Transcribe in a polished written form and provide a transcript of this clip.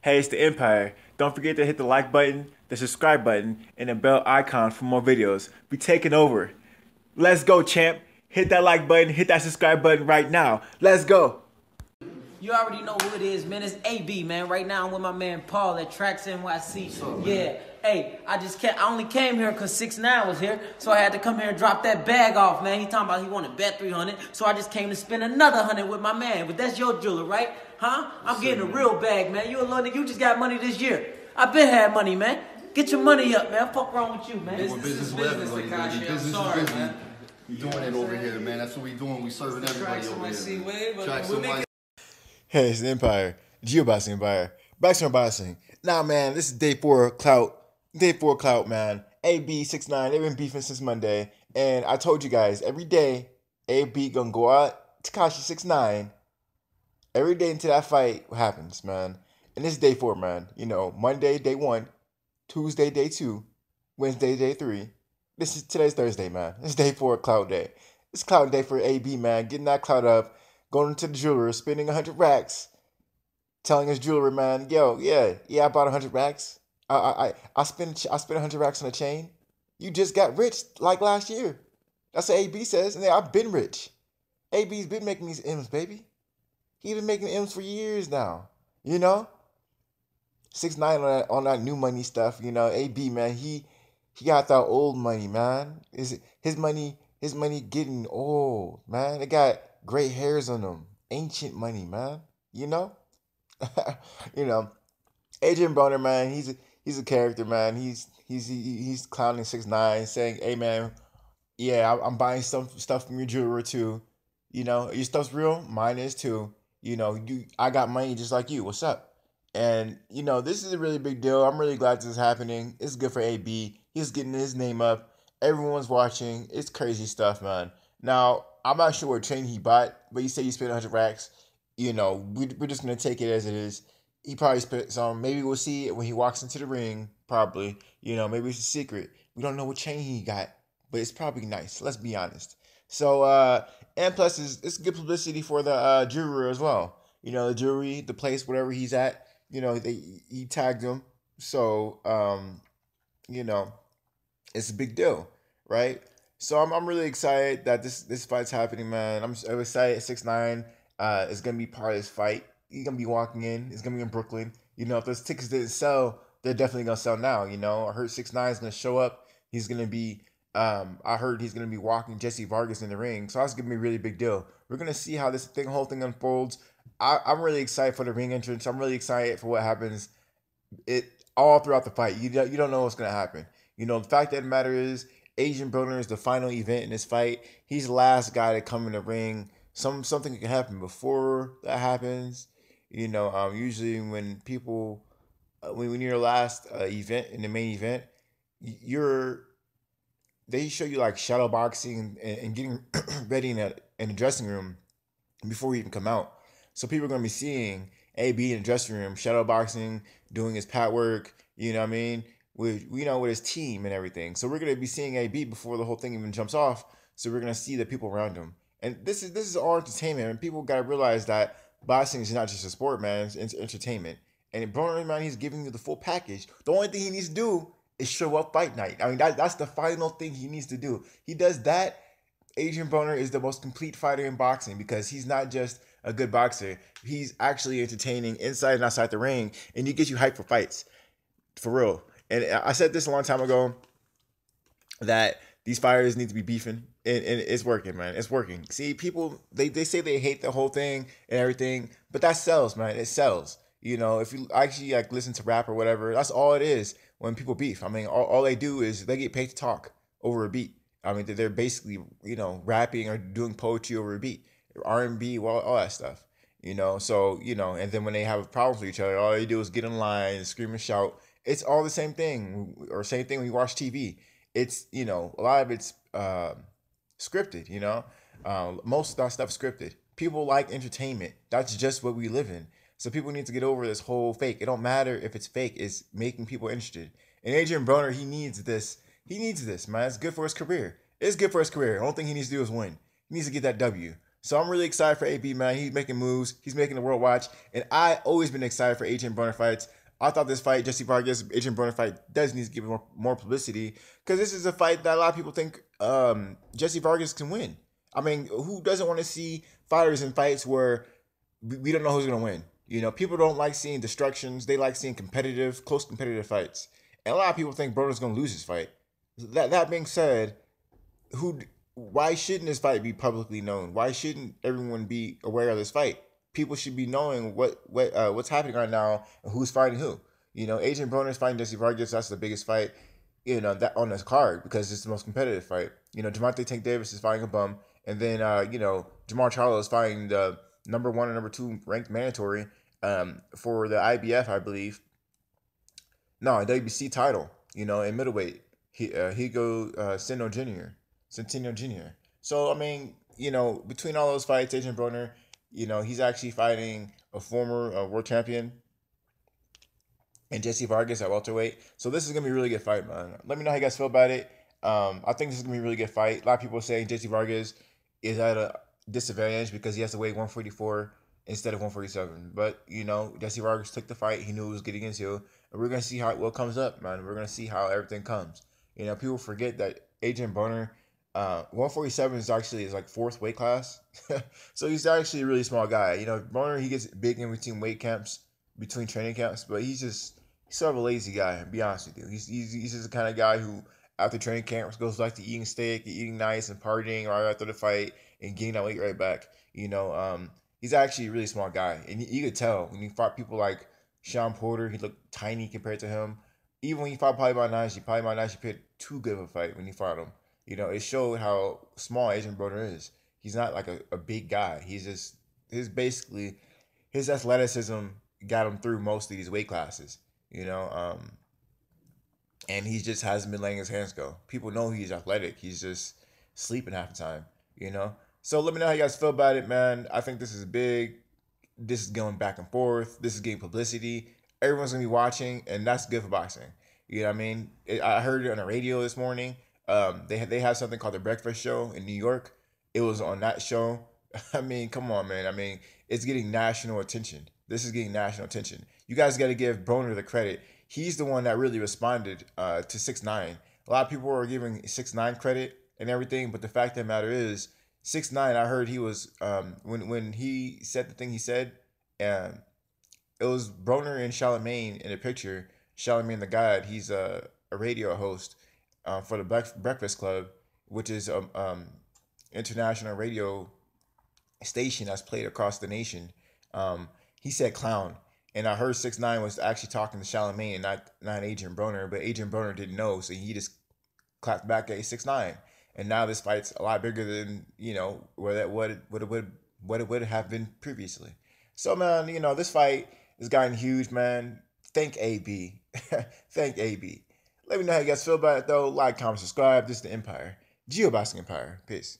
Hey, it's the Empire. Don't forget to hit the like button, the subscribe button, and the bell icon for more videos. We taking over. Let's go, champ. Hit that like button, hit that subscribe button right now. Let's go. You already know who it is, man. It's AB, man. Right now I'm with my man Paul at Tracks NYC. Yeah. Hey, I only came here because 6IX9INE was here, so I had to come here and drop that bag off, man. He talking about he wanted bet 300, so I just came to spend another 100 with my man. But that's your jeweler, right? Huh? I'm getting a real bag, man. You a little nigga, you just got money this year. I been had money, man. Get your money up, man. Fuck wrong with you, man. Business, business is busy. Man. We doing it over here, man. That's what we doing. We serving everybody over here. Tracks NYC. Hey, it's the Empire. Geoboxing Empire. Backstream Boxing. Nah, man, this is day 4 clout. Day 4 clout, man. AB 6IX9INE, they've been beefing since Monday. And I told you guys, every day, AB gonna go out Tekashi 6IX9INE. Every day into that fight, what happens, man? And this is day 4, man. You know, Monday, day 1. Tuesday, day 2. Wednesday, day 3. Today's Thursday, man. It's day 4 clout day. It's clout day for AB, man. Getting that clout up, going to the jeweler, spending 100 racks, telling his jeweler, man, yo, yeah, I bought 100 racks. I spent 100 racks on a chain. You just got rich like last year. That's what AB says. And I've been rich. AB's been making these M's, baby. He's been making M's for years now. You know? 6IX9INE on that new money stuff. You know, AB, man, he got that old money, man. His money getting old, man. It got gray hairs on them. Ancient money, man. You know? You know. Adrien Broner, man, he's a character, man. He's clowning 6IX9INE, saying, hey, man, yeah, I'm buying some stuff from your jeweler too. You know, your stuff's real, mine is too. You know, I got money just like you. What's up? And, you know, this is a really big deal. I'm really glad this is happening. It's good for AB. He's getting his name up. Everyone's watching. It's crazy stuff, man. Now, I'm not sure what train he bought, but he said he spent 100 racks. You know, we're just going to take it as it is. He probably spent some. Maybe we'll see it when he walks into the ring, probably. You know, maybe it's a secret. We don't know what chain he got, but it's probably nice. Let's be honest. So, and plus, it's good publicity for the jeweler as well. You know, the jewelry, the place, whatever he's at. You know, he tagged him. So, you know, it's a big deal, right? So I'm really excited that this fight's happening, man. I'm excited 6IX9INE is gonna be part of this fight. He's gonna be walking in. It's gonna be in Brooklyn. You know, if those tickets didn't sell, they're definitely gonna sell now. You know, I heard 6IX9INE is gonna show up. He's gonna be I heard he's gonna be walking Jesse Vargas in the ring. So that's gonna be a really big deal. We're gonna see how this whole thing unfolds. I'm really excited for the ring entrance. I'm really excited for what happens. It all throughout the fight. You don't know what's gonna happen. You know, the fact that the matter is, Adrien Broner is the final event in this fight. He's the last guy to come in the ring. Something can happen before that happens. You know, usually when people, when you're the last event in the main event, they show you like shadow boxing and getting ready in the dressing room before you even come out. So people are gonna be seeing AB in the dressing room, shadow boxing, doing his pad work. You know what I mean? With his team and everything. So we're gonna be seeing AB before the whole thing even jumps off. So we're gonna see the people around him. And this is all entertainment. And people gotta realize that boxing is not just a sport, man. It's entertainment. And Broner, man, he's giving you the full package. The only thing he needs to do is show up fight night. I mean, that's the final thing he needs to do. He does that. Adrien Broner is the most complete fighter in boxing because he's not just a good boxer. He's actually entertaining inside and outside the ring, and he gets you hyped for fights. For real. And I said this a long time ago that these fighters need to be beefing, and it's working, man. It's working. See, people, they say they hate the whole thing and everything, but that sells, man. It sells. You know, if you actually like listen to rap or whatever, that's all it is when people beef. I mean, all they do is they get paid to talk over a beat. I mean, they're basically, you know, rapping or doing poetry over a beat, R&B, well, all that stuff. You know, so, you know, and then when they have problems with each other, all they do is get in line, scream and shout. It's all the same thing, or same thing when you watch TV. It's, you know, a lot of it's scripted, you know. Most of that stuff scripted. People like entertainment. That's just what we live in. So people need to get over this whole fake. It don't matter if it's fake. It's making people interested. And Adrien Broner, he needs this. He needs this, man. It's good for his career. It's good for his career. The only thing he needs to do is win. He needs to get that W. So I'm really excited for AB, man. He's making moves. He's making the world watch. And I always been excited for Adrien Broner fights. I thought this fight, Jesse Vargas, Adrien Broner fight, does need to give more publicity, because this is a fight that a lot of people think Jesse Vargas can win. I mean, who doesn't want to see fighters in fights where we don't know who's going to win? You know, people don't like seeing destructions. They like seeing close competitive fights. And a lot of people think Broner's going to lose this fight. That being said, why shouldn't this fight be publicly known? Why shouldn't everyone be aware of this fight? People should be knowing what's happening right now and who's fighting who. You know, Adrien Broner is fighting Jesse Vargas. That's the biggest fight, you know, that on this card, because it's the most competitive fight. You know, Gervonta Tank Davis is fighting a bum, and then you know, Jamar Charlo is fighting the number 1 and number 2 ranked mandatory for the IBF, I believe. No, WBC title. You know, in middleweight, Higo Centeno Jr. So I mean, you know, between all those fights, Adrien Broner, you know, he's actually fighting a former world champion and Jesse Vargas at welterweight. So this is gonna be a really good fight, man. Let me know how you guys feel about it. I think this is gonna be a really good fight. A lot of people are saying Jesse Vargas is at a disadvantage because he has to weigh 144 instead of 147. But you know, Jesse Vargas took the fight. He knew he was getting into, and we're gonna see what comes up, man. We're gonna see how everything comes. You know, people forget that Adrien Broner, 147 is actually his like 4th weight class. So he's actually a really small guy. You know, Broner, he gets big in between weight camps, between training camps, but he's sort of a lazy guy, to be honest with you. He's just the kind of guy who, after training camps, goes back to eating steak, eating nice, and partying right after the fight, and getting that weight right back. You know, he's actually a really small guy, and you could tell when he fought people like Sean Porter, he looked tiny compared to him. Even when he fought Paulie Malignaggi put too good of a fight when he fought him. You know, it showed how small Adrien Broner is. He's not like a big guy. His athleticism got him through most of these weight classes. You know, and he just hasn't been letting his hands go. People know he's athletic. He's just sleeping half the time. You know. So let me know how you guys feel about it, man. I think this is big. This is going back and forth. This is getting publicity. Everyone's gonna be watching, and that's good for boxing. You know what I mean? I heard it on the radio this morning. They have something called the Breakfast Show in New York. It was on that show. I mean, come on, man. I mean, it's getting national attention. This is getting national attention. You guys got to give Broner the credit. He's the one that really responded to 6IX9INE. A lot of people are giving 6IX9INE credit and everything, but the fact of the matter is, 6IX9INE, I heard he was when he said the thing he said, it was Broner and Charlemagne in the picture. Charlemagne the God, he's a radio host for the Breakfast Club, which is international radio station that's played across the nation. He said clown, and I heard 6IX9INE was actually talking to Charlemagne and not Adrien Broner, but Adrien Broner didn't know, so he just clapped back at 6IX9INE. And now this fight's a lot bigger than, you know, what it would have been previously. So, man, you know, this fight has gotten huge, man. Thank AB. Thank AB. Let me know how you guys feel about it, though. Like, comment, subscribe. This is the Empire. Geoboxing Empire. Peace.